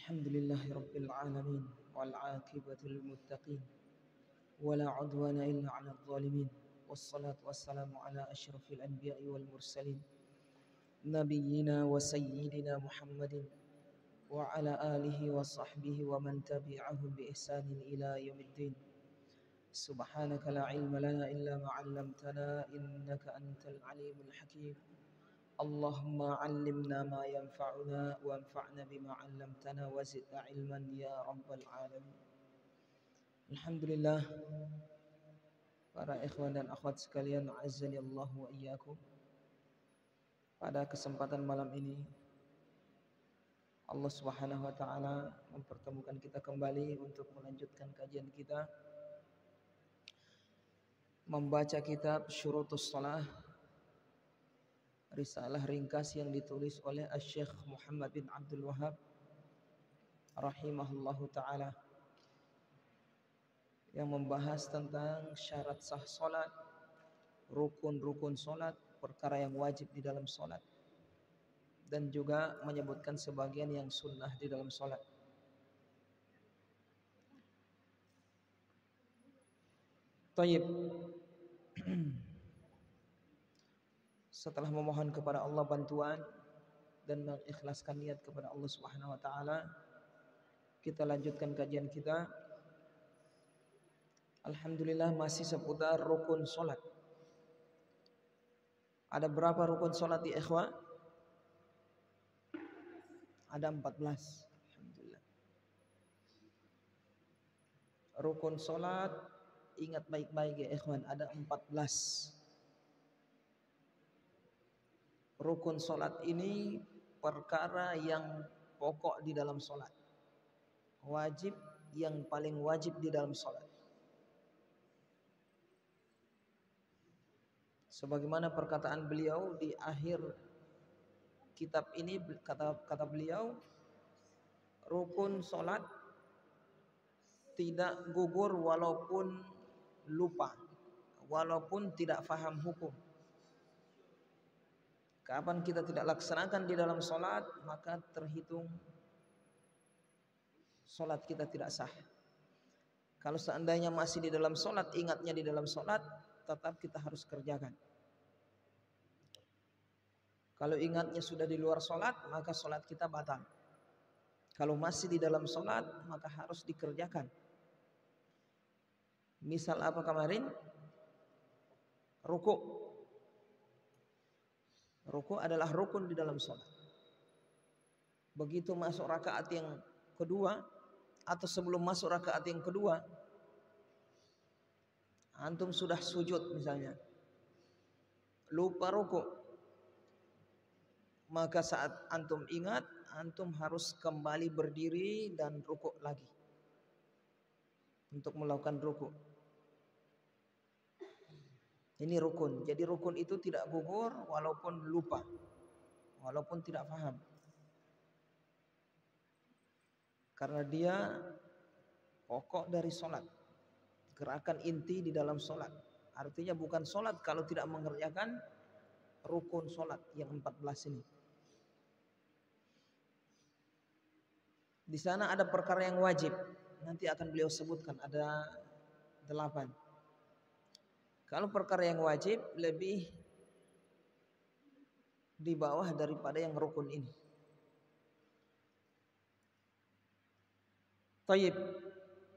Alhamdulillahi Rabbil Alamin wal aqibatul muttaqin wala udwana illa 'alal zalimin wassalatu wassalamu ala asyrafil anbiya'i wal mursalin nabiyyina wa sayyidina Muhammadin wa ala alihi wa sahbihi wa man tabi'ahum bi ihsanin ila yaumiddin. Subhanaka la ilma lana illa ma 'allamtana innaka antal alimul hakim. Allahumma 'allimna ma yanfa'una wanfa'na bima 'allamtana wa zidna 'ilman ya rabbal alamin. Alhamdulillah, para ikhwan dan akhwat sekalian, azzani Allah wa iyyakum. Pada kesempatan malam ini Allah Subhanahu wa taala mempertemukan kita kembali untuk melanjutkan kajian kita membaca kitab Syurutus Shalah, risalah ringkas yang ditulis oleh Asy-Syaikh Muhammad bin Abdul Wahhab rahimahullahu taala, yang membahas tentang syarat sah salat, rukun-rukun salat, perkara yang wajib di dalam salat, dan juga menyebutkan sebagian yang sunnah di dalam salat. Tayyib. Setelah memohon kepada Allah bantuan dan mengikhlaskan niat kepada Allah Subhanahu wa taala, kita lanjutkan kajian kita. Alhamdulillah, masih seputar rukun salat. Ada berapa rukun salat di ikhwah? Ada 14. Alhamdulillah. Rukun salat, ingat baik-baik ya ikhwan, ada 14. Rukun salat ini perkara yang pokok di dalam salat, wajib, yang paling wajib di dalam salat. Sebagaimana perkataan beliau di akhir kitab ini, kata beliau, rukun salat tidak gugur walaupun lupa, walaupun tidak faham hukum. Kapan kita tidak laksanakan di dalam salat, maka terhitung salat kita tidak sah. Kalau seandainya masih di dalam salat, ingatnya di dalam salat, tetap kita harus kerjakan. Kalau ingatnya sudah di luar salat, maka salat kita batal. Kalau masih di dalam salat, maka harus dikerjakan. Misal apa kemarin? Ruku. Ruku adalah rukun di dalam salat. Begitu masuk rakaat yang kedua atau sebelum masuk rakaat yang kedua, antum sudah sujud misalnya, lupa ruku, maka saat antum ingat, antum harus kembali berdiri dan ruku lagi untuk melakukan ruku. Ini rukun. Jadi rukun itu tidak gugur walaupun lupa, walaupun tidak paham. Karena dia pokok dari salat, gerakan inti di dalam salat. Artinya bukan salat kalau tidak mengerjakan rukun salat yang 14 ini. Di sana ada perkara yang wajib, nanti akan beliau sebutkan, ada 8. Kalau perkara yang wajib lebih di bawah daripada yang rukun ini. Tayyib.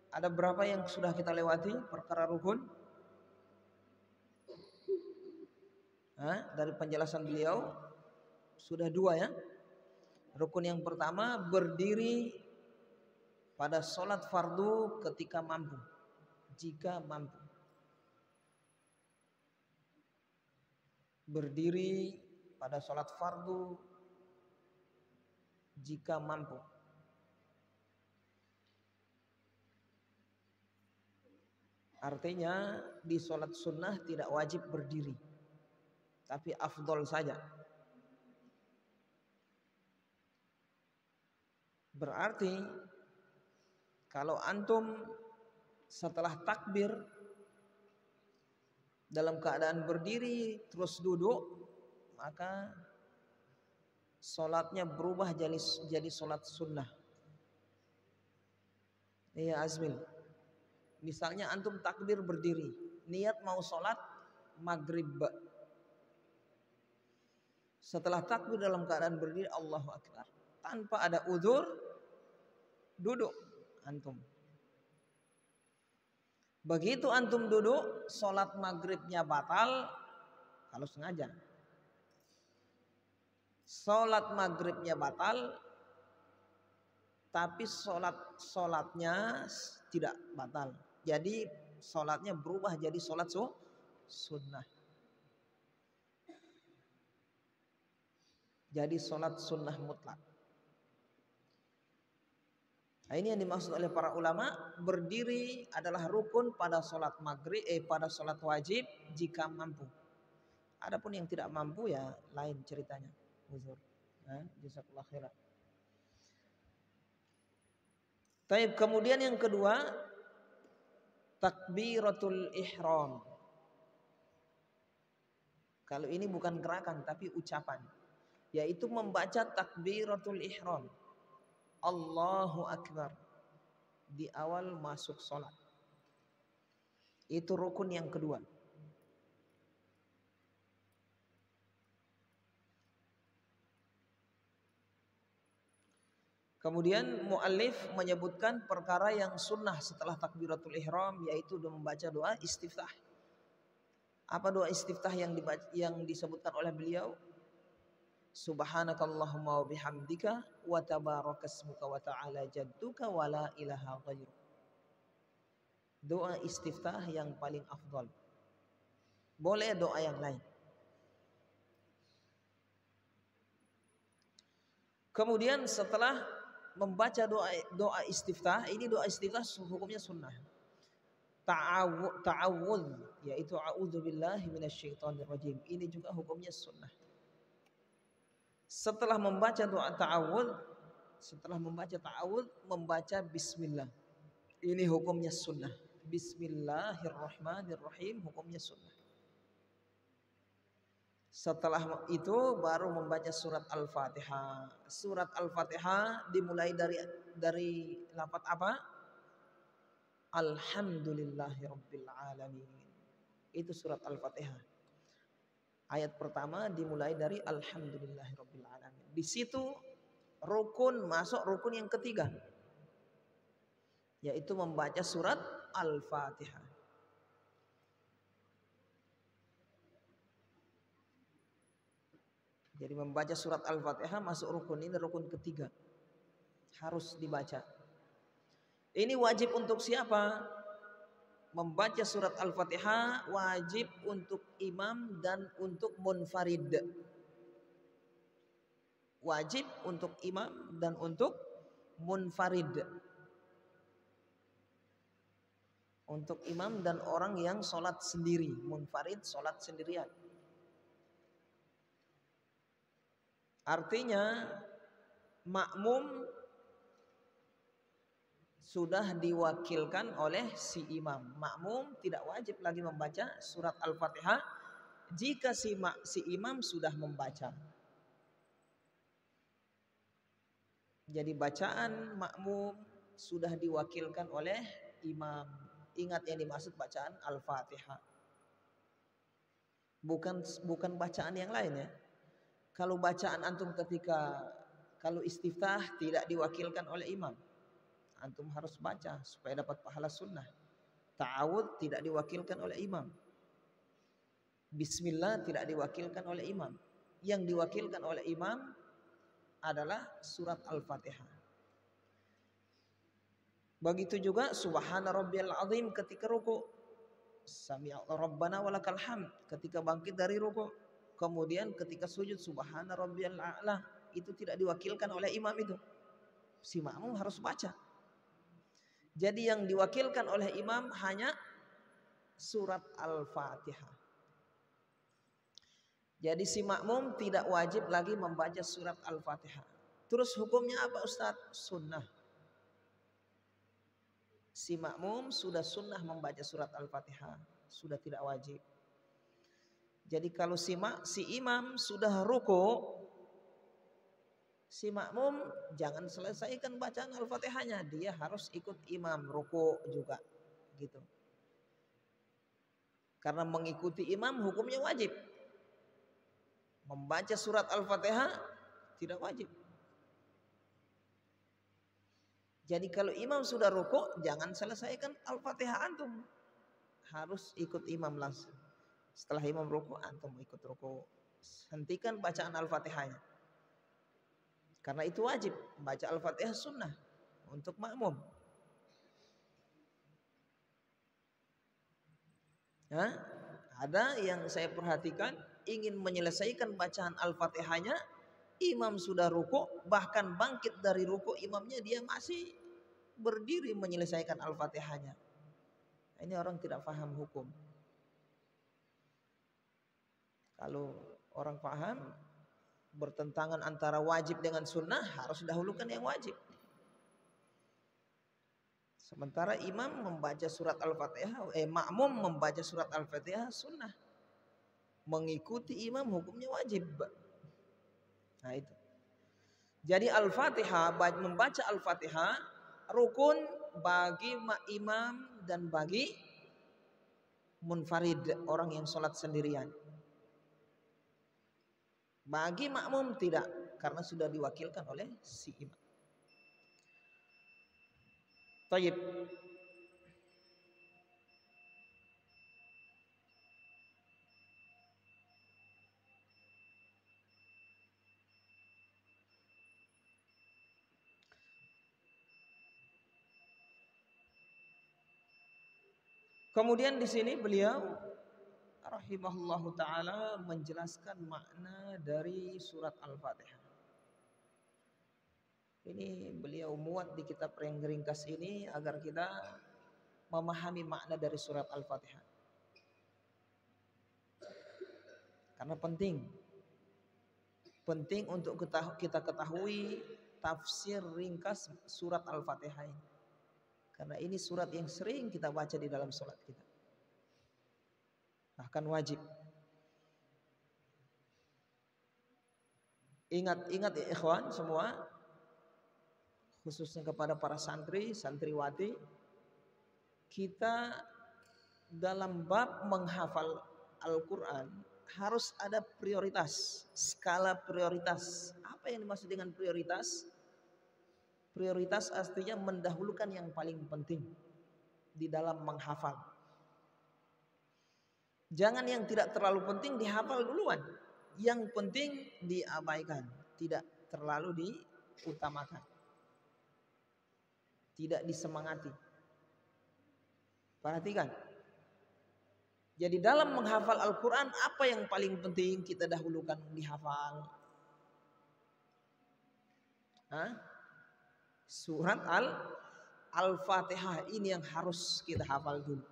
Ada berapa yang sudah kita lewati perkara rukun? Dari penjelasan beliau sudah 2 ya. Rukun yang pertama, berdiri pada sholat fardu ketika mampu, jika mampu. Berdiri pada sholat fardu jika mampu. Artinya di sholat sunnah tidak wajib berdiri, tapi afdol saja. Berarti kalau antum setelah takbir dalam keadaan berdiri terus duduk, maka sholatnya berubah jadi sholat sunnah. Iya Azmil. Misalnya antum takbir berdiri, niat mau sholat maghrib. Setelah takbir dalam keadaan berdiri Allahu Akbar, tanpa ada udzur, duduk antum. Begitu antum duduk, sholat maghribnya batal kalau sengaja. Sholat maghribnya batal, tapi sholatnya tidak batal. Jadi sholatnya berubah jadi sholat sunnah. Jadi sholat sunnah mutlak. Nah, ini yang dimaksud oleh para ulama, berdiri adalah rukun pada sholat maghrib, pada sholat wajib jika mampu. Adapun yang tidak mampu ya lain ceritanya. Uzur. Jazakallah khairan. Taib, kemudian yang kedua, takbiratul ihram. Kalau ini bukan gerakan tapi ucapan, yaitu membaca takbiratul ihram. Allahu Akbar di awal masuk sholat. Itu rukun yang kedua. Kemudian muallif menyebutkan perkara yang sunnah setelah takbiratul ihram, yaitu membaca doa istiftah. Apa doa istiftah yang disebutkan oleh beliau? Subhanakallahumma wa bihamdika wa tabarakasmuka wa ta'ala jadduka wa la ilaha ghairu. Doa istiftah yang paling afdal. Boleh doa yang lain. Kemudian setelah membaca doa istiftah, ini doa istiftah hukumnya sunnah. Ta'awudz, yaitu a'udzubillahi minasyaitonirrajim. Ini juga hukumnya sunnah. Setelah membaca doa ta'awudz, membaca bismillah. Ini hukumnya sunnah. Bismillahirrahmanirrahim, hukumnya sunnah. Setelah itu baru membaca surat Al-Fatihah. Surat Al-Fatihah dimulai dari lafaz apa? Alhamdulillahirabbil alamin. Itu surat Al-Fatihah. Ayat pertama dimulai dari alhamdulillahirabbil alamin. Di situ masuk rukun yang ketiga, yaitu membaca surat Al-Fatihah. Jadi membaca surat Al-Fatihah masuk rukun, ini rukun ketiga. Harus dibaca. Ini wajib untuk siapa? Membaca surat Al-Fatihah wajib untuk imam dan untuk munfarid. Wajib untuk imam dan untuk munfarid. Untuk imam dan orang yang sholat sendiri. Munfarid sholat sendirian. Artinya makmum sudah diwakilkan oleh si imam. Makmum tidak wajib lagi membaca surat Al-Fatihah jika si imam sudah membaca. Jadi bacaan makmum sudah diwakilkan oleh imam. Ingat yang dimaksud bacaan Al-Fatihah. Bukan bacaan yang lain ya. Kalau bacaan antum kalau istiftah tidak diwakilkan oleh imam, antum harus baca supaya dapat pahala sunnah. Ta'awudz tidak diwakilkan oleh imam. Bismillah tidak diwakilkan oleh imam. Yang diwakilkan oleh imam adalah surat Al-Fatihah. Begitu juga subhana rabbiyal azim ketika ruku'. Sami'a rabbana walakal hamd ketika bangkit dari ruku'. Kemudian ketika sujud subhana rabbiyal a'la, itu tidak diwakilkan oleh imam itu. Si makmum harus baca. Jadi yang diwakilkan oleh imam hanya surat Al-Fatihah. Jadi si makmum tidak wajib lagi membaca surat Al-Fatihah. Terus hukumnya apa Ustadz? Sunnah. Si makmum sudah sunnah membaca surat Al-Fatihah, sudah tidak wajib. Jadi kalau si imam sudah ruku, Si makmum jangan selesaikan bacaan Al-Fatihahnya, dia harus ikut imam ruku juga gitu. Karena mengikuti imam hukumnya wajib. Membaca surat Al-Fatihah tidak wajib. Jadi kalau imam sudah ruku, jangan selesaikan Al-Fatihah antum. Harus ikut imam langsung. Setelah imam ruku, antum ikut ruku. Hentikan bacaan Al-Fatihahnya. Karena itu wajib. Baca Al-Fatihah sunnah untuk makmum. Nah, ada yang saya perhatikan ingin menyelesaikan bacaan Al-Fatihahnya, imam sudah ruku, bahkan bangkit dari ruku imamnya dia masih berdiri menyelesaikan Al-Fatihahnya. Ini orang tidak paham hukum. Kalau orang paham bertentangan antara wajib dengan sunnah, harus dahulukan yang wajib. Sementara imam membaca surat Al-Fatihah, makmum membaca surat Al-Fatihah sunnah. Mengikuti imam hukumnya wajib. Nah itu. Jadi Al-Fatihah, membaca Al-Fatihah rukun bagi imam dan bagi munfarid, orang yang sholat sendirian. Bagi makmum tidak, karena sudah diwakilkan oleh si imam. Tayyib. Kemudian di sini beliau rahimahullahu taala menjelaskan makna dari surat Al-Fatihah. Ini beliau muat di kitab yang ringkas ini agar kita memahami makna dari surat Al-Fatihah. Karena penting untuk kita ketahui tafsir ringkas surat Al-Fatihah ini. Karena ini surat yang sering kita baca di dalam sholat kita. Bahkan wajib. Ingat ya ikhwan semua, khususnya kepada para santri, santriwati, kita dalam bab menghafal Al-Quran harus ada prioritas, skala prioritas. Apa yang dimaksud dengan prioritas? Prioritas artinya mendahulukan yang paling penting di dalam menghafal. Jangan yang tidak terlalu penting dihafal duluan. Yang penting diabaikan, tidak terlalu diutamakan. Tidak disemangati. Perhatikan. Jadi dalam menghafal Al-Quran, apa yang paling penting kita dahulukan dihafal? Surat Al-Fatihah ini yang harus kita hafal dulu.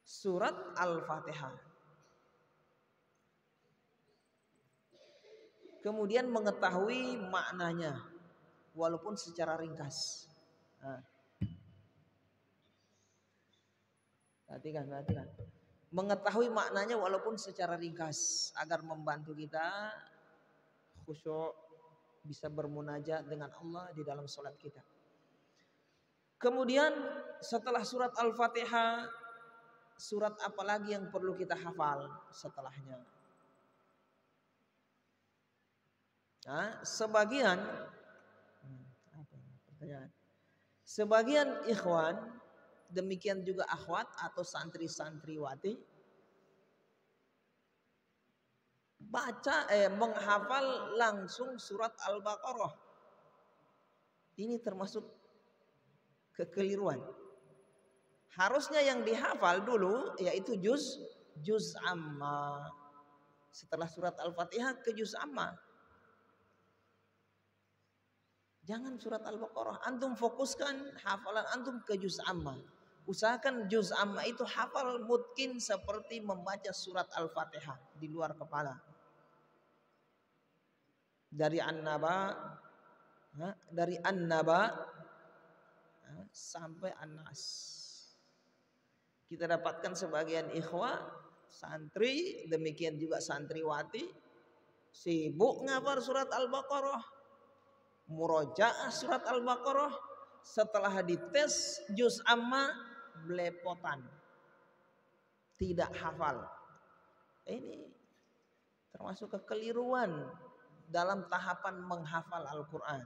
Surat Al-Fatihah. Kemudian mengetahui maknanya walaupun secara ringkas. Perhatikan. Mengetahui maknanya walaupun secara ringkas agar membantu kita khusyuk, bisa bermunajat dengan Allah di dalam sholat kita. Kemudian setelah surat Al-Fatihah, surat apa lagi yang perlu kita hafal setelahnya? Sebagian ikhwan, demikian juga akhwat atau santri-santriwati, menghafal langsung surat Al-Baqarah. Ini termasuk kekeliruan. Harusnya yang dihafal dulu yaitu juz amma. Setelah surat Al-Fatihah ke juz amma. Jangan surat Al-Baqarah. Antum fokuskan hafalan antum ke juz amma. Usahakan juz amma itu hafal mungkin seperti membaca surat Al-Fatihah di luar kepala. Dari An-Naba sampai An-Nas. Kita dapatkan sebagian ikhwah, santri, demikian juga santriwati, Sibuk ngapal surat Al-Baqarah, murojaah surat Al-Baqarah, setelah dites juz amma belepotan, tidak hafal. Ini termasuk kekeliruan dalam tahapan menghafal Al-Quran.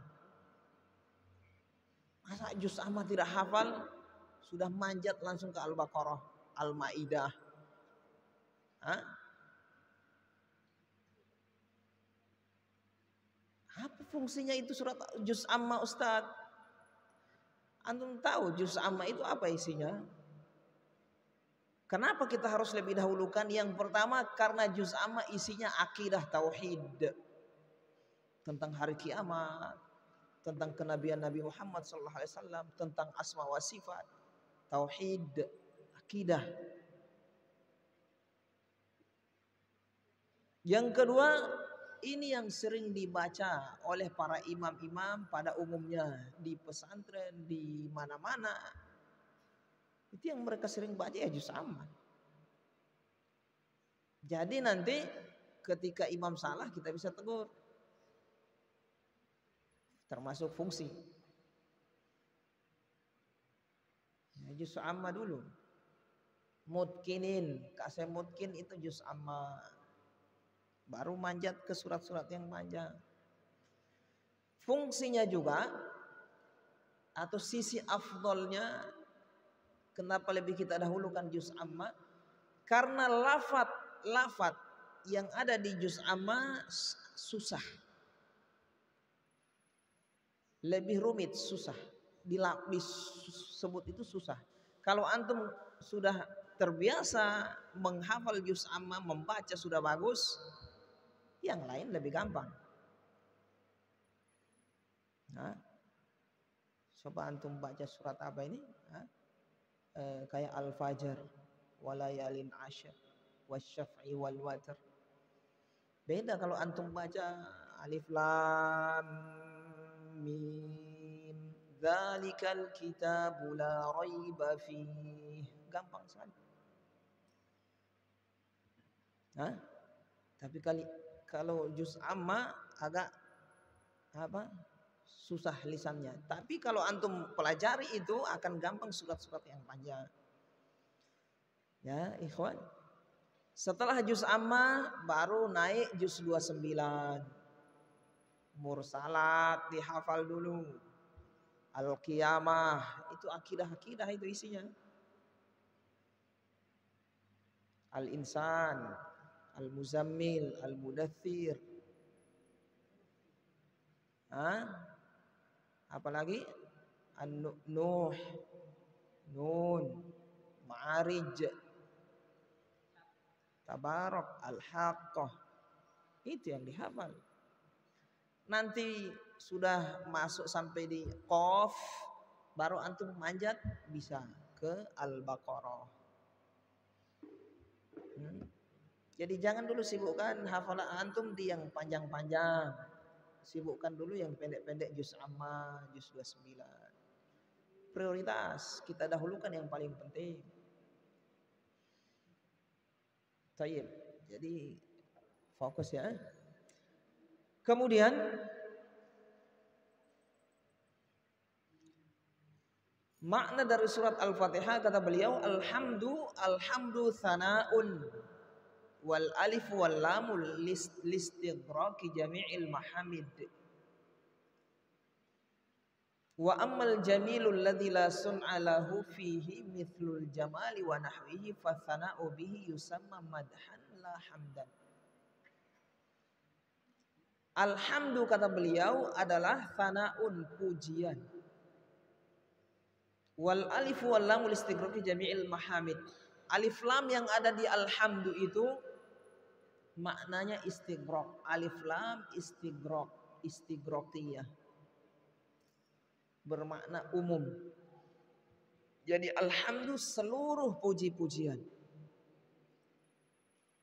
Masa juz amma tidak hafal, sudah manjat langsung ke Al-Baqarah, Al-Maidah. Apa fungsinya itu surat juz amma, Ustadz? Antum tahu juz amma itu apa isinya? Kenapa kita harus lebih dahulukan? Yang pertama karena juz amma isinya akidah tauhid, tentang hari kiamat, tentang kenabian Nabi Muhammad SAW, tentang asma wa sifat, tauhid, akidah. Yang kedua, ini yang sering dibaca oleh para imam-imam pada umumnya di pesantren, di mana-mana. Itu yang mereka sering baca ya juz amma. Jadi nanti ketika imam salah kita bisa tegur. Termasuk fungsi. Ya, juz amma dulu. Mutkinin, kasih mutkin itu juz amma. Baru manjat ke surat-surat yang panjang. Fungsinya juga atau sisi afdolnya, kenapa lebih kita dahulukan juz amma? Karena lafat yang ada di juz amma susah. Lebih rumit, susah. Disebut itu susah. Kalau antum sudah terbiasa menghafal juz amma, membaca sudah bagus, yang lain lebih gampang. Coba antum baca surat apa ini? Kayak Al-Fajr, walayalin ashar, wasyaf'i wal watr. Beda kalau antum baca Alif Lam Mim, dzalikal kitabu la raiba fih. Gampang sekali. Tapi kalau juz amma agak susah lisannya. Tapi kalau antum pelajari itu akan gampang surat-surat yang panjang. Ya, ikhwan. Setelah juz amma baru naik juz 29. Mursalat dihafal dulu. Al-Qiyamah itu akidah itu isinya. Al-Insan, Al-Muzammil, Al-Mudaththir. Apalagi An-Nuh, Nun, Ma'arij, Tabarak, Al-Haqqah. Itu yang dihafal. Nanti sudah masuk sampai di Qaf, baru antum manjat bisa ke Al-Baqarah. Jadi jangan dulu sibukkan hafalan antum di yang panjang-panjang. Sibukkan dulu yang pendek-pendek juz amma, juz 29. Prioritas kita dahulukan yang paling penting. Tayyib. Jadi fokus ya. Kemudian makna dari surat Al-Fatihah kata beliau, alhamdu thana'un wal alif wal lamul listighraqi jami'il mahamid wa ammal jamilul ladzi la sun'a lahu fihi mithlul jamali wa nahwihi fa thana'u bihi yusamma madhan la hamdan. Alhamdu kata beliau adalah thana'un, pujian. Wal alif wal lam listighraqi jami'il mahamid. Alif lam yang ada di alhamdu itu maknanya istighraq. Alif lam istighraqiyah. Bermakna umum. Jadi alhamdu seluruh puji-pujian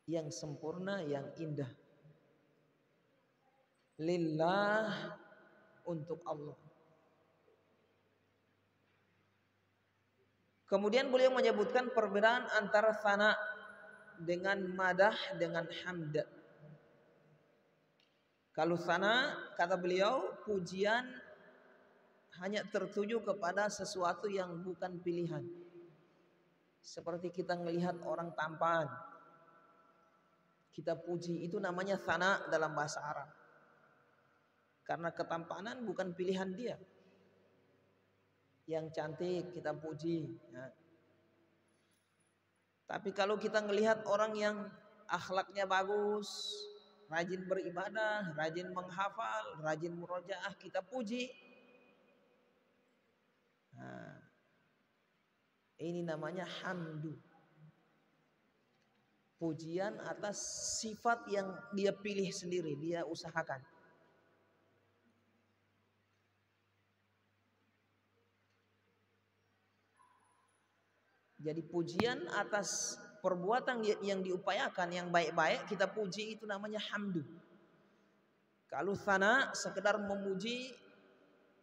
yang sempurna, yang indah. Lillah, untuk Allah. Kemudian beliau menyebutkan perbedaan antara thana dengan madah dengan hamd. Kalau sana, kata beliau, pujian hanya tertuju kepada sesuatu yang bukan pilihan. Seperti kita melihat orang tampan, kita puji, itu namanya sana dalam bahasa Arab. Karena ketampanan bukan pilihan dia. Yang cantik kita puji. Ya. Tapi kalau kita melihat orang yang akhlaknya bagus, rajin beribadah, rajin menghafal, rajin murojaah, kita puji. Nah, ini namanya hamdu. Pujian atas sifat yang dia pilih sendiri, dia usahakan. Jadi pujian atas perbuatan yang diupayakan, yang baik-baik, kita puji, itu namanya hamdu. Kalau sana sekedar memuji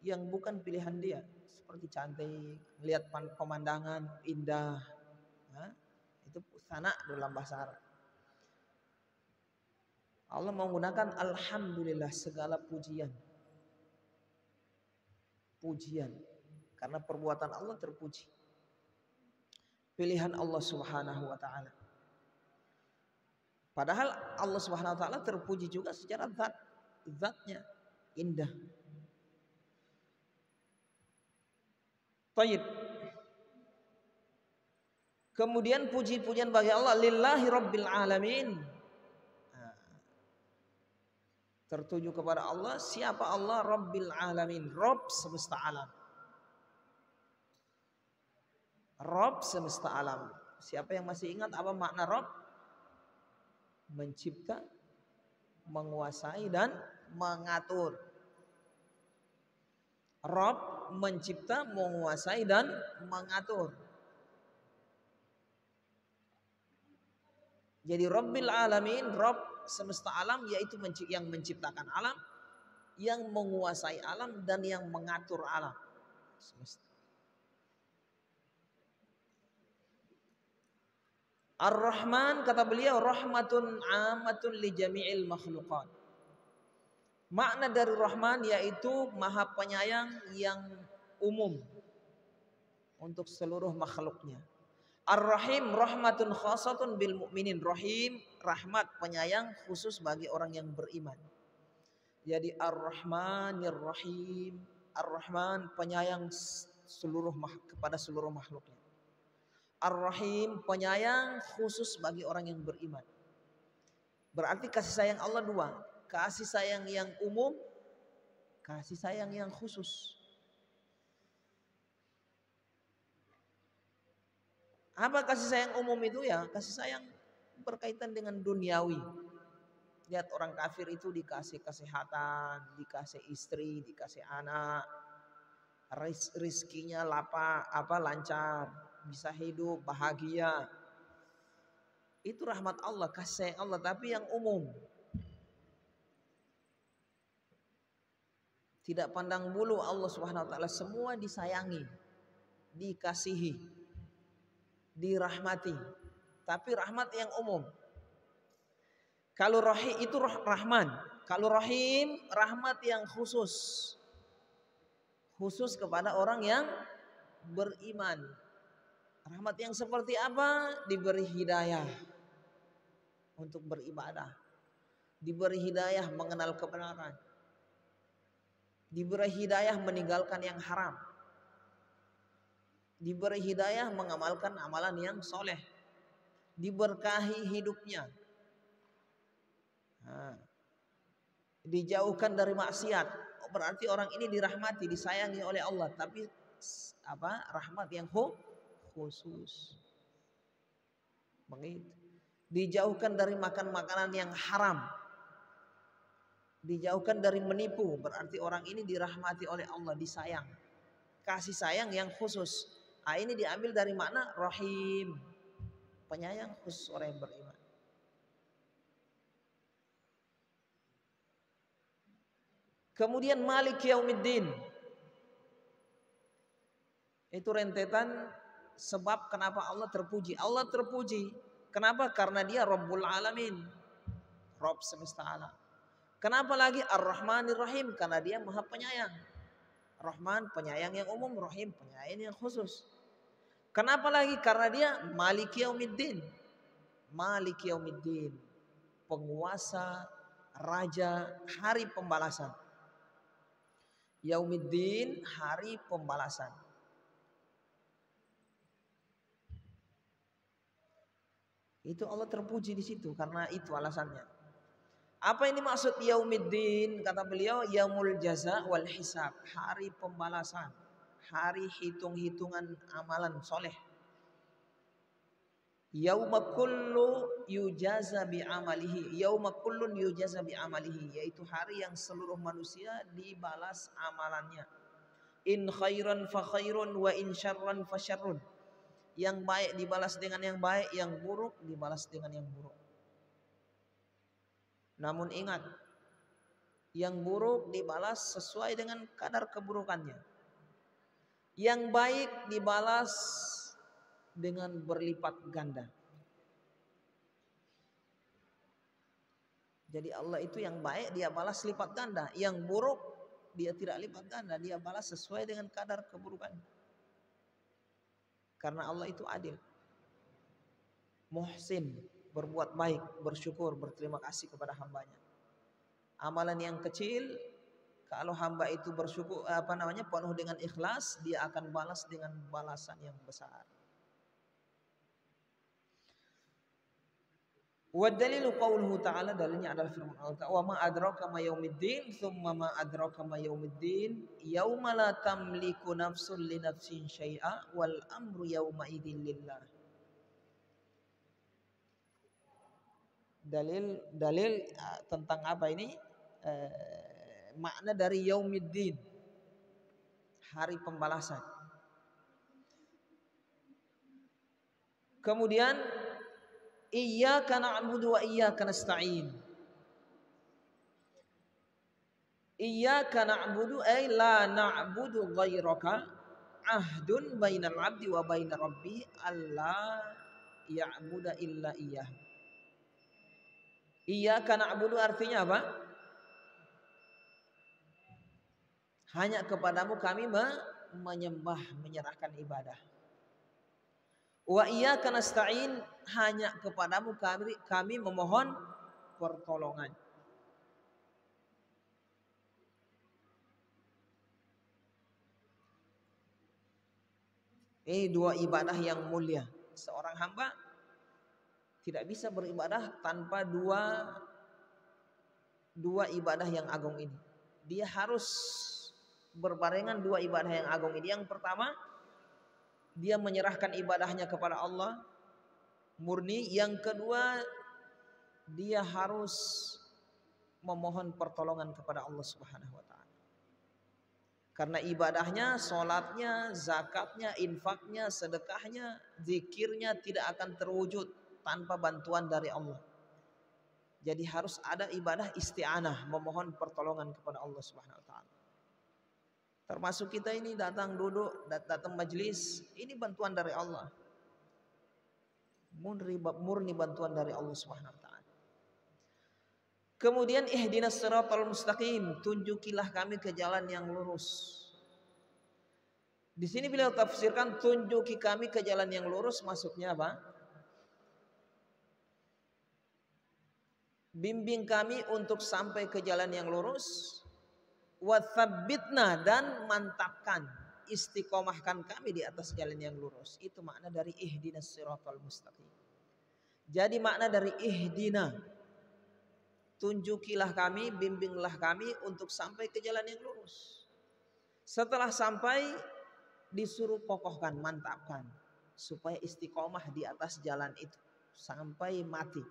yang bukan pilihan dia, seperti cantik, lihat pemandangan indah, nah, itu sana dalam bahasa Arab. Allah menggunakan alhamdulillah, segala pujian. Pujian, karena perbuatan Allah terpuji. Pilihan Allah Subhanahu wa ta'ala. Padahal Allah Subhanahu wa ta'ala terpuji juga secara zatnya indah. Taib. Kemudian puji-pujian bagi Allah, lillahi rabbil alamin. Tertuju kepada Allah. Siapa Allah? Rabbil alamin, Rabb semesta alam. Rabb semesta alam. Siapa yang masih ingat apa makna Rabb? Mencipta, menguasai dan mengatur. Rabb mencipta, menguasai dan mengatur. Jadi Rabbil alamin, Rabb semesta alam, yaitu yang menciptakan alam, yang menguasai alam, dan yang mengatur alam semesta. Ar-Rahman, kata beliau, rahmatun amatun li jami'il makhluqat. Makna dari Rahman yaitu maha penyayang yang umum untuk seluruh makhluknya. Ar-Rahim, rahmatun khasatun bil mu'minin. Rahim, rahmat penyayang khusus bagi orang yang beriman. Jadi Ar-Rahmanir Rahim. Ar-Rahman penyayang kepada seluruh makhluknya. Ar-Rahim penyayang khusus bagi orang yang beriman. Berarti kasih sayang Allah dua. Kasih sayang yang umum, kasih sayang yang khusus. Apa kasih sayang umum itu? Ya kasih sayang berkaitan dengan duniawi. Lihat orang kafir itu dikasih kesehatan, dikasih istri, dikasih anak, rizkinya lancar, bisa hidup bahagia. Itu rahmat Allah, kasih sayang Allah, tapi yang umum. Tidak pandang bulu, Allah Subhanahu wa ta'ala semua disayangi, dikasihi, dirahmati, tapi rahmat yang umum. Kalau rahim itu Rahman, kalau Rahim rahmat yang khusus. Khusus kepada orang yang beriman. Rahmat yang seperti apa? Diberi hidayah untuk beribadah, diberi hidayah mengenal kebenaran, diberi hidayah meninggalkan yang haram, diberi hidayah mengamalkan amalan yang soleh, diberkahi hidupnya, dijauhkan dari maksiat. Berarti orang ini dirahmati, disayangi oleh Allah, tapi rahmat yang khusus. Begitu. Dijauhkan dari makan makanan yang haram, dijauhkan dari menipu. Berarti orang ini dirahmati oleh Allah, disayang, kasih sayang yang khusus. Ini diambil dari makna Rahim, penyayang khusus orang yang beriman. Kemudian Malik Yaumiddin, itu rentetan sebab kenapa Allah terpuji. Allah terpuji kenapa? Karena dia Rabbul Alamin, Rabb semesta alam. Kenapa lagi Ar-Rahmanir Rahim? Karena dia Maha Penyayang. Rahman penyayang yang umum, Rahim penyayang yang khusus. Kenapa lagi? Karena dia Maliki Yaumiddin. Maliki Yaumiddin, penguasa, raja, hari pembalasan. Yaumiddin, hari pembalasan. Itu Allah terpuji di situ karena itu alasannya. Apa ini maksud Yaumiddin? Kata beliau, yaumul jaza wal hisab, hari pembalasan, hari hitung-hitungan amalan soleh. Yauma kullu yujaza bi amalihi, yauma kullun yujaza bi amalihi, yaitu hari yang seluruh manusia dibalas amalannya. In khairan fa khairun wa in syarran fa syarrun. Yang baik dibalas dengan yang baik, yang buruk dibalas dengan yang buruk. Namun ingat, yang buruk dibalas sesuai dengan kadar keburukannya. Yang baik dibalas dengan berlipat ganda. Jadi Allah itu yang baik dia balas lipat ganda, yang buruk dia tidak lipat ganda, dia balas sesuai dengan kadar keburukannya. Karena Allah itu adil. Muhsin, berbuat baik, bersyukur, berterima kasih kepada hambanya. Amalan yang kecil, kalau hamba itu bersyukur penuh dengan ikhlas, dia akan balas dengan balasan yang besar. Wa dalilu qauluhu ta'ala, dalilnya adalah firman Allah, wa ma adraka ma yaumiddin, tsumma ma adraka ma yaumiddin, yauma la tamliku nafsun li nafsin syai'a wal amru yauma idzin lillah. Dalil tentang apa ini? Makna dari yaumiddin, hari pembalasan. Kemudian iyyaka na'budu wa iyyaka nasta'in. Iyyaka na'budu ay la na'budu ghairaka, ahdun bainal 'abdi wa baina rabbih alla ya'budu illa iyyah. Iyyaka na'budu artinya apa? Hanya kepadamu kami menyembah, menyerahkan ibadah. Wa iyyaka nasta'in, hanya kepadamu kami memohon pertolongan. Ini dua ibadah yang mulia. Seorang hamba tidak bisa beribadah tanpa dua ibadah yang agung ini. Dia harus berbarengan dua ibadah yang agung ini. Yang pertama, dia menyerahkan ibadahnya kepada Allah murni. Yang kedua, dia harus memohon pertolongan kepada Allah Subhanahu wa taala. Karena ibadahnya, salatnya, zakatnya, infaknya, sedekahnya, zikirnya tidak akan terwujud tanpa bantuan dari Allah. Jadi harus ada ibadah isti'anah, memohon pertolongan kepada Allah Subhanahu wa taala. Termasuk kita ini datang duduk, datang majelis, ini bantuan dari Allah. Murni bantuan dari Allah Subhanahu wa taala. Kemudian ihdinas siratal mustaqim, tunjukilah kami ke jalan yang lurus. Di sini beliau tafsirkan tunjuki kami ke jalan yang lurus, maksudnya apa? Bimbing kami untuk sampai ke jalan yang lurus. Wa tsabbitna, dan mantapkan, istiqomahkan kami di atas jalan yang lurus. Itu makna dari ihdinas siratal mustaqim. Jadi makna dari ihdina, tunjukilah kami, bimbinglah kami untuk sampai ke jalan yang lurus. Setelah sampai, disuruh kokohkan, mantapkan, supaya istiqomah di atas jalan itu sampai mati.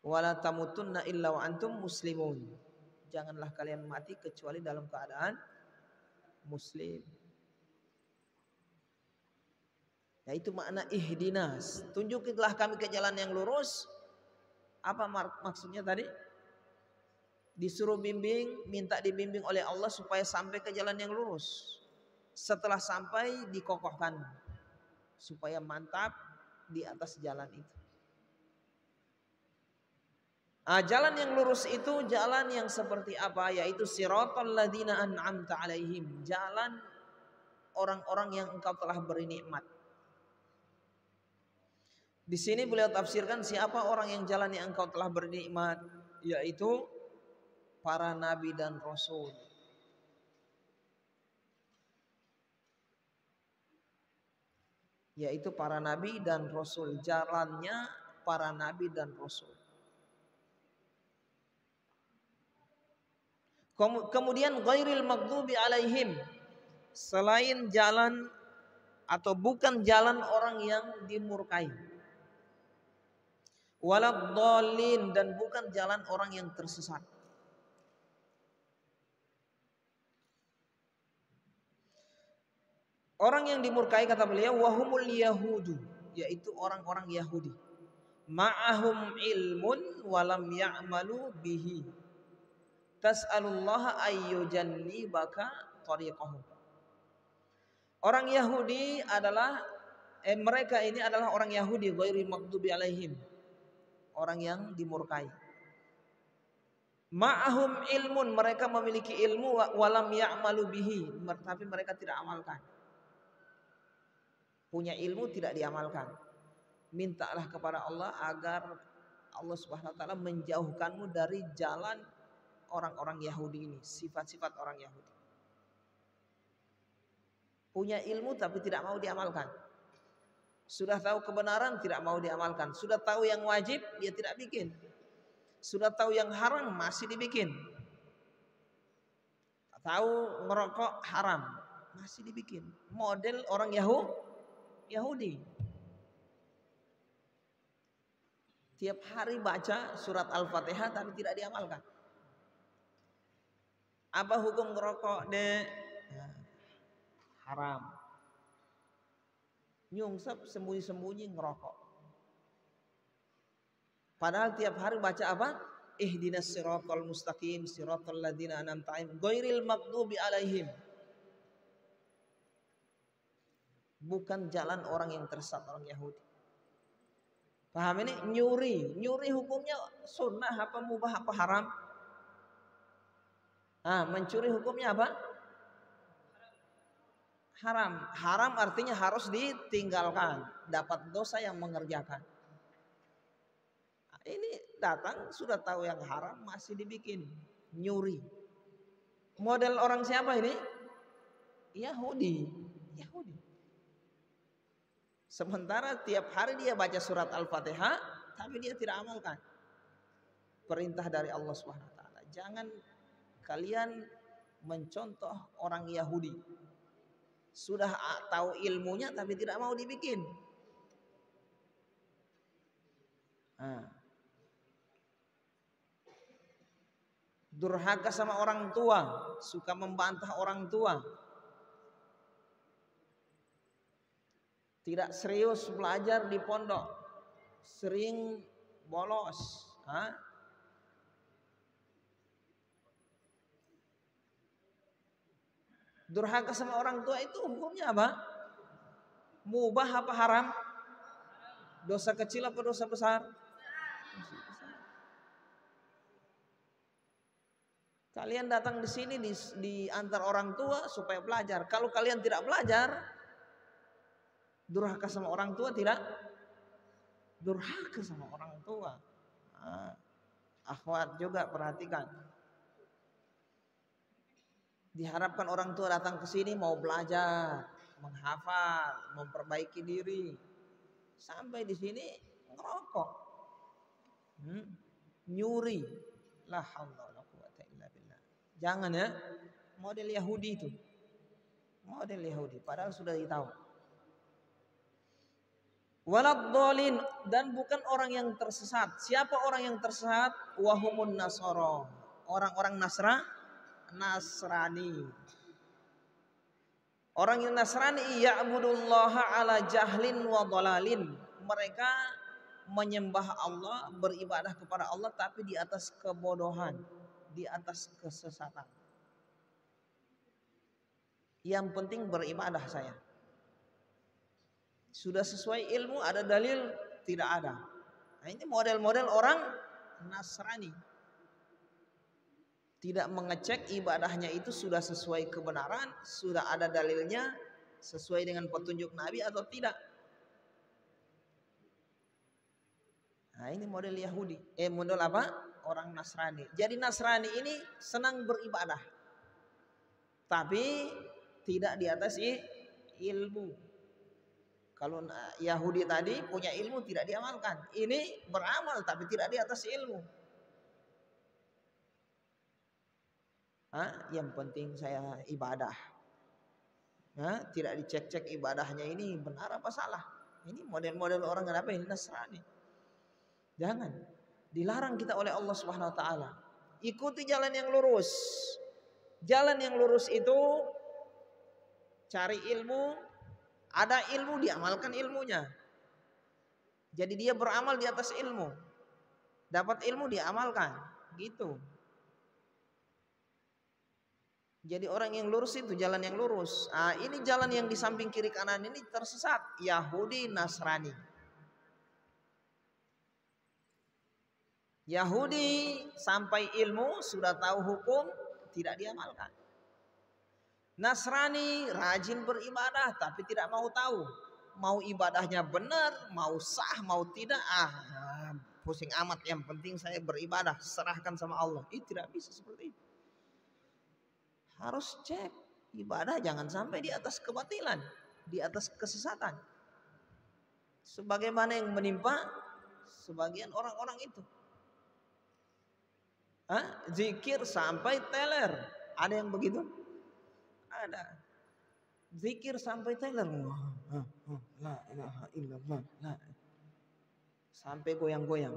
Wala tamutunna illa wa antum muslimun. Janganlah kalian mati kecuali dalam keadaan muslim. Nah, itu makna ihdinas. Tunjukilah kami ke jalan yang lurus. Apa maksudnya tadi? Disuruh bimbing, minta dibimbing oleh Allah supaya sampai ke jalan yang lurus. Setelah sampai, dikokohkan supaya mantap di atas jalan itu. Jalan yang lurus itu jalan yang seperti apa? Yaitu siratal ladzina an'amta alaihim, jalan orang-orang yang engkau telah beri nikmat. Di sini beliau tafsirkan siapa orang yang jalan yang engkau telah beri nikmat, yaitu para nabi dan rasul. Yaitu para nabi dan rasul, jalannya para nabi dan rasul. Kemudian ghairil maghdubi alaihim, selain jalan atau bukan jalan orang yang dimurkai. Waladhdallin, dan bukan jalan orang yang tersesat. Orang yang dimurkai kata beliau wahumul yahudu, yaitu orang-orang Yahudi. Ma'ahum ilmun walam ya'malu bihi. Tas'alullaha ayyujannibaka tariqahum. Orang Yahudi adalah mereka ini adalah orang Yahudi ghairil maghdubi alaihim, orang yang dimurkai. Ma'ahum ilmun, mereka memiliki ilmu walam ya'malu bihi, tapi mereka tidak amalkan. Punya ilmu tidak diamalkan. Mintalah kepada Allah agar Allah Subhanahu wa taala menjauhkanmu dari jalan orang-orang Yahudi ini, sifat-sifat orang Yahudi. Punya ilmu tapi tidak mau diamalkan. Sudah tahu kebenaran tidak mau diamalkan. Sudah tahu yang wajib dia tidak bikin. Sudah tahu yang haram masih dibikin. Tahu ngerokok haram masih dibikin. Model orang Yahudi. Tiap hari baca surat Al-Fatihah tapi tidak diamalkan. Apa hukum ngerokok deh? Haram. Nyungsep sembunyi-sembunyi ngerokok. Padahal tiap hari baca apa? Ihdinas siratal mustaqim, siratal ladzina an'amta 'alaihim, ghairil maghdubi 'alaihim. Bukan jalan orang yang tersesat, orang Yahudi. Paham ini? Nyuri hukumnya sunnah apa mubah apa haram? Mencuri hukumnya apa? Haram. Haram artinya harus ditinggalkan, dapat dosa yang mengerjakan. Ini datang sudah tahu yang haram masih dibikin, nyuri. Model orang siapa ini? Yahudi. Sementara tiap hari dia baca surat Al-Fatihah tapi dia tidak amalkan perintah dari Allah Subhanahu wa taala. Jangan kalian mencontoh orang Yahudi. Sudah tahu ilmunya tapi tidak mau dibikin. Durhaka sama orang tua, suka membantah orang tua. Tidak serius belajar di pondok, sering bolos. Durhaka sama orang tua itu hukumnya apa? Mubah apa haram? Dosa kecil apa dosa besar? Kalian datang di sini di antar orang tua supaya belajar. Kalau kalian tidak belajar, durhaka sama orang tua tidak? Durhaka sama orang tua. Akhwat juga perhatikan. Diharapkan orang tua datang ke sini mau belajar, menghafal, memperbaiki diri. Sampai di sini ngerokok, nyuri. La haula wala quwwata illa billah. Jangan ya, model Yahudi itu. Model Yahudi, padahal sudah ditahu. Waladhdallin, dan bukan orang yang tersesat. Siapa orang yang tersesat? Wahumun nasara, orang-orang Nasrani. Orang yang Nasrani ya'budullaha ala jahlin wa dhalalin. Mereka menyembah Allah, beribadah kepada Allah tapi di atas kebodohan, di atas kesesatan. Yang penting beribadah saya. Sudah sesuai ilmu, ada dalil, tidak ada. Nah, ini model-model orang Nasrani. Tidak mengecek ibadahnya itu sudah sesuai kebenaran, sudah ada dalilnya, sesuai dengan petunjuk Nabi atau tidak. Nah, ini model Yahudi. Model apa? Orang Nasrani. Jadi Nasrani ini senang beribadah, tapi tidak di atas ilmu. Kalau Yahudi tadi punya ilmu tidak diamalkan. Ini beramal tapi tidak di atas ilmu. Yang penting saya ibadah. Tidak dicek-cek ibadahnya ini benar apa salah. Ini model-model orang apa ini Nasrani. Jangan. Dilarang kita oleh Allah Subhanahu wa taala. Ikuti jalan yang lurus. Jalan yang lurus itu cari ilmu, ada ilmu diamalkan ilmunya. Jadi dia beramal di atas ilmu. Dapat ilmu diamalkan, gitu. Jadi orang yang lurus itu jalan yang lurus. Ini jalan yang di samping kiri kanan ini tersesat. Yahudi, Nasrani. Yahudi sampai ilmu sudah tahu hukum tidak diamalkan. Nasrani rajin beribadah tapi tidak mau tahu. Mau ibadahnya benar, mau sah, mau tidak. Pusing amat, yang penting saya beribadah, serahkan sama Allah. Itu tidak bisa seperti itu. Harus cek ibadah, jangan sampai di atas kebatilan, di atas kesesatan. Sebagaimana yang menimpa sebagian orang-orang itu. Zikir sampai teler. Ada yang begitu? Ada. Zikir sampai teler. La ilaha illallah. Sampai goyang-goyang.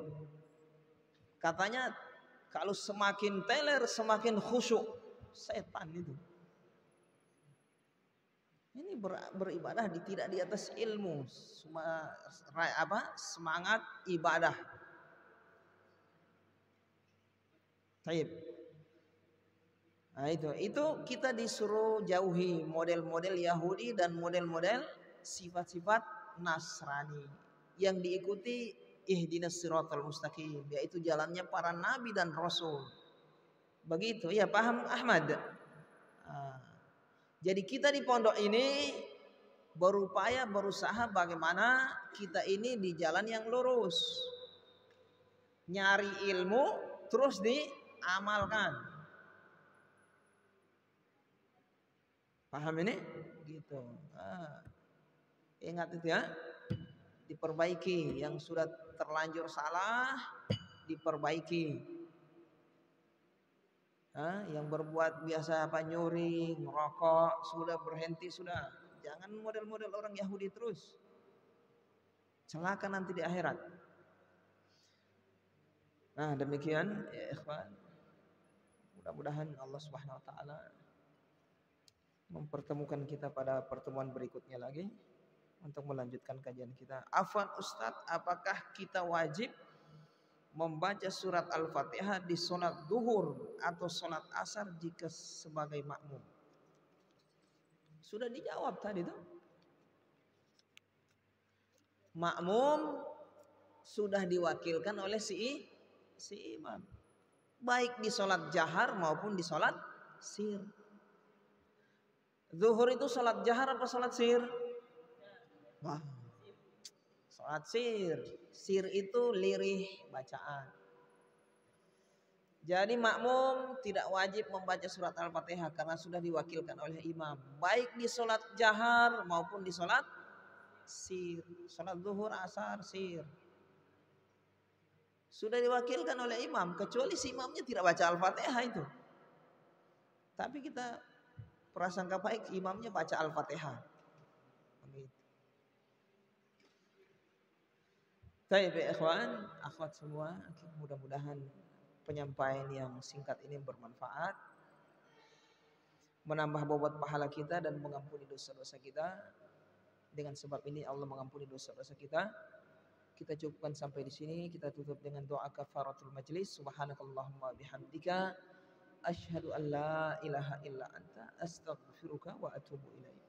Katanya kalau semakin teler semakin khusyuk. Setan itu. Ini beribadah tidak di atas ilmu, semangat ibadah. Taib. Nah itu kita disuruh jauhi model-model Yahudi dan model-model sifat-sifat Nasrani yang diikuti ihdinas siratal mustaqim, yaitu jalannya para nabi dan rasul. Begitu ya, paham Ahmad? Jadi kita di pondok ini berusaha bagaimana kita ini di jalan yang lurus. Nyari ilmu terus diamalkan. Paham ini? Gitu. Ingat itu ya. Diperbaiki yang sudah terlanjur salah, diperbaiki. Yang berbuat biasa nyuri, ngerokok, sudah berhenti sudah. Jangan model-model orang Yahudi terus. Celaka nanti di akhirat. Nah, demikian ya ikhwan. Mudah-mudahan Allah Subhanahu wa taala mempertemukan kita pada pertemuan berikutnya lagi untuk melanjutkan kajian kita. Afwan Ustadz, apakah kita wajib membaca surat Al-Fatihah di sholat duhur atau sholat asar jika sebagai makmum? Sudah dijawab tadi tuh. Makmum sudah diwakilkan oleh si imam, baik di sholat jahar maupun di sholat sir. Zuhur itu sholat jahar apa sholat sir? Sholat sir. Sir itu lirih bacaan. Jadi makmum tidak wajib membaca surat Al-Fatihah karena sudah diwakilkan oleh imam, baik di sholat jahar maupun di sholat sir. Sholat zuhur, asar, sir. Sudah diwakilkan oleh imam, kecuali si imamnya tidak baca Al-Fatihah itu. Tapi kita prasangka baik imamnya baca Al-Fatihah. Baik ya ikhwan, akhwat semua, mudah-mudahan penyampaian yang singkat ini bermanfaat, menambah bobot pahala kita dan mengampuni dosa-dosa kita. Dengan sebab ini Allah mengampuni dosa-dosa kita. Kita cukupkan sampai di sini. Kita tutup dengan doa kafaratul majlis. Subhanakallahumma bihamdika asyhadu an la ilaha illa anta astaghfiruka wa atubu ilaik.